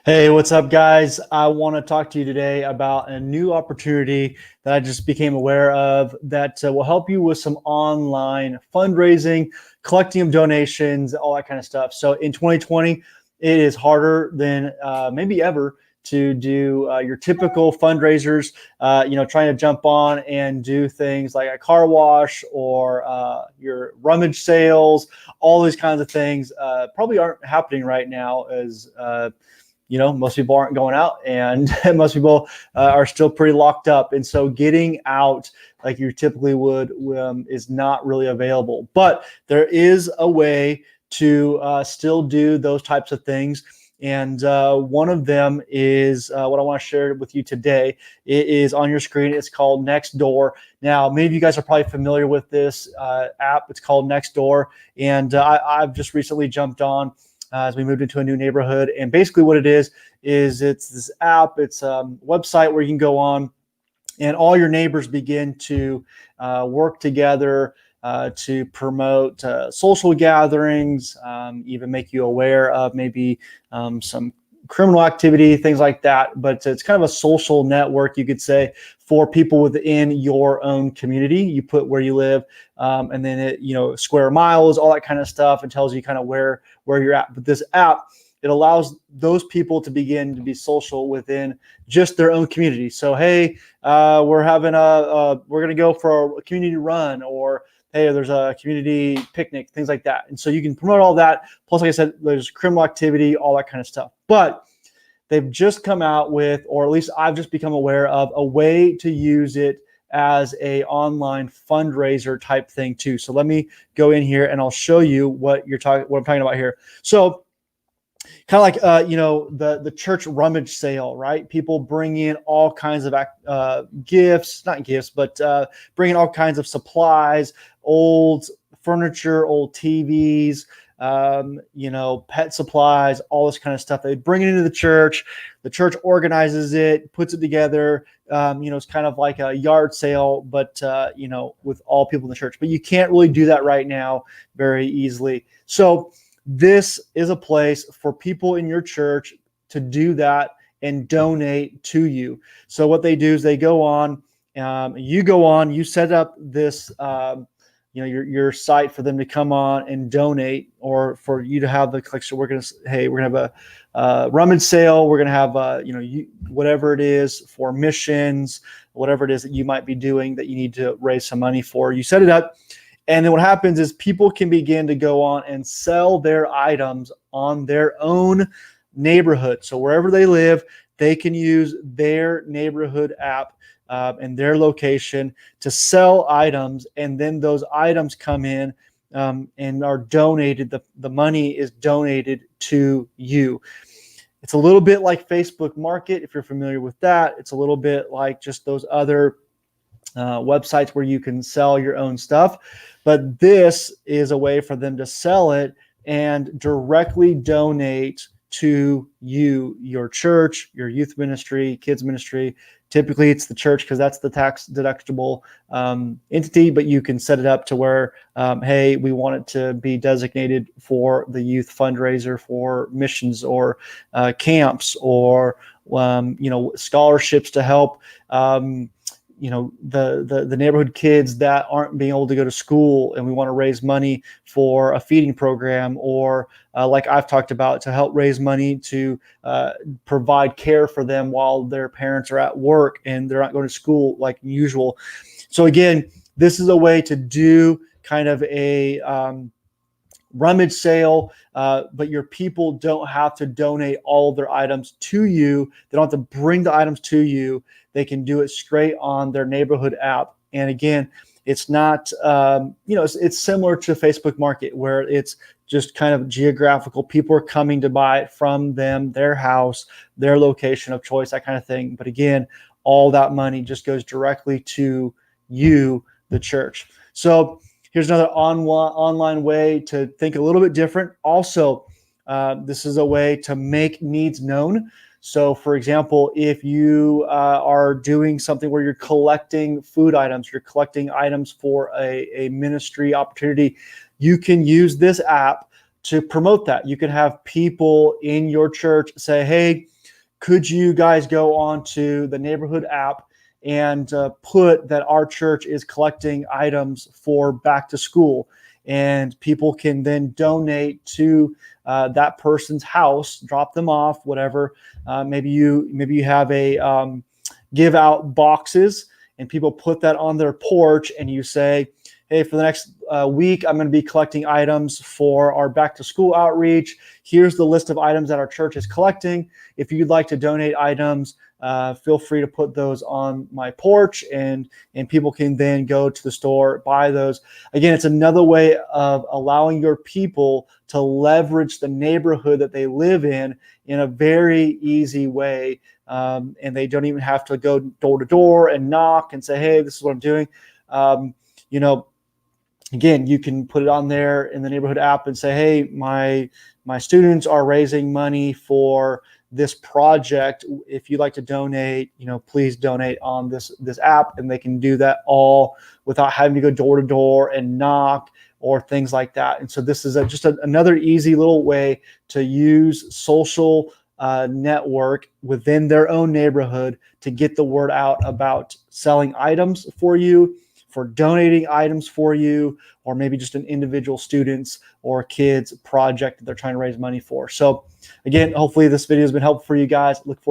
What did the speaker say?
Hey, what's up, guys? I want to talk to you today about a new opportunity that I just became aware of that will help you with some online fundraising, collecting of donations, all that kind of stuff. So in 2020, it is harder than maybe ever to do your typical fundraisers. Trying to jump on and do things like a car wash or your rummage sales, all these kinds of things probably aren't happening right now as most people aren't going out, and most people are still pretty locked up. And so getting out like you typically would is not really available. But there is a way to still do those types of things. And one of them is what I want to share with you today. It is on your screen. It's called Nextdoor. Now, many of you guys are probably familiar with this app. It's called Nextdoor. And I've just recently jumped on as we moved into a new neighborhood. And basically what it is it's this app. It's a website where you can go on and all your neighbors begin to work together to promote social gatherings, even make you aware of maybe some criminal activity, things like that. But it's kind of a social network, you could say, for people within your own community. You put where you live, and then it, square miles, all that kind of stuff, and tells you kind of where you're at. But this app, it allows those people to begin to be social within just their own community. So, hey, we're going to go for a community run, or hey, there's a community picnic, things like that. And so you can promote all that. Plus, like I said, there's criminal activity, all that kind of stuff. But they've just come out with, or at least I've just become aware of, a way to use it as a online fundraiser type thing too. So let me go in here and I'll show you what I'm talking about here. So kind of like the church rummage sale, right? People bring in all kinds of gifts, not gifts, but bring in all kinds of supplies, old furniture, old TVs, pet supplies, all this kind of stuff. They bring it into the church organizes it, puts it together. It's kind of like a yard sale, but with all people in the church. But you can't really do that right now very easily. So this is a place for people in your church to do that and donate to you. So what they do is they go on, you set up this, your site for them to come on and donate, or for you to have the collection. We're going to have a rummage sale. We're going to have, whatever it is for missions, whatever it is that you might be doing that you need to raise some money for. You set it up. And then what happens is people can begin to go on and sell their items on their own neighborhood. So wherever they live, they can use their neighborhood app and their location to sell items. And then those items come in and are donated. The money is donated to you. It's a little bit like Facebook Market, if you're familiar with that. It's a little bit like just those other websites where you can sell your own stuff. But this is a way for them to sell it and directly donate to you, your church, your youth ministry, kids ministry. Typically it's the church because that's the tax deductible entity, but you can set it up to where, hey, we want it to be designated for the youth fundraiser, for missions or camps, or scholarships to help the neighborhood kids that aren't being able to go to school, and we want to raise money for a feeding program, or like I've talked about, to help raise money to provide care for them while their parents are at work and they're not going to school like usual. So again, this is a way to do kind of a rummage sale, but your people don't have to donate all of their items to you. They don't have to bring the items to you. They can do it straight on their neighborhood app. And again, it's not, it's similar to Facebook Market, where it's just kind of geographical. People are coming to buy it from them, their house, their location of choice, that kind of thing. But again, all that money just goes directly to you, the church. So here's another online way to think a little bit different. Also, this is a way to make needs known. So, for example, if you are doing something where you're collecting food items, you're collecting items for a ministry opportunity, you can use this app to promote that. You can have people in your church say, hey, could you guys go on to the neighborhood app and put that our church is collecting items for back to school, and people can then donate to that person's house, drop them off, whatever. Maybe you have a give out boxes, and people put that on their porch, and you say, hey, for the next week, I'm going to be collecting items for our back to school outreach. Here's the list of items that our church is collecting. If you'd like to donate items, feel free to put those on my porch, and people can then go to the store, buy those. Again, it's another way of allowing your people to leverage the neighborhood that they live in a very easy way. And they don't even have to go door to door and knock and say, hey, this is what I'm doing. Again, you can put it on there in the neighborhood app and say, hey, my students are raising money for this project. If you'd like to donate, please donate on this app, and they can do that all without having to go door to door and knock or things like that. And so this is just another easy little way to use social network within their own neighborhood to get the word out about selling items for you, for donating items for you, or maybe just an individual student's or kid's project that they're trying to raise money for. So again, hopefully this video has been helpful for you guys. Look forward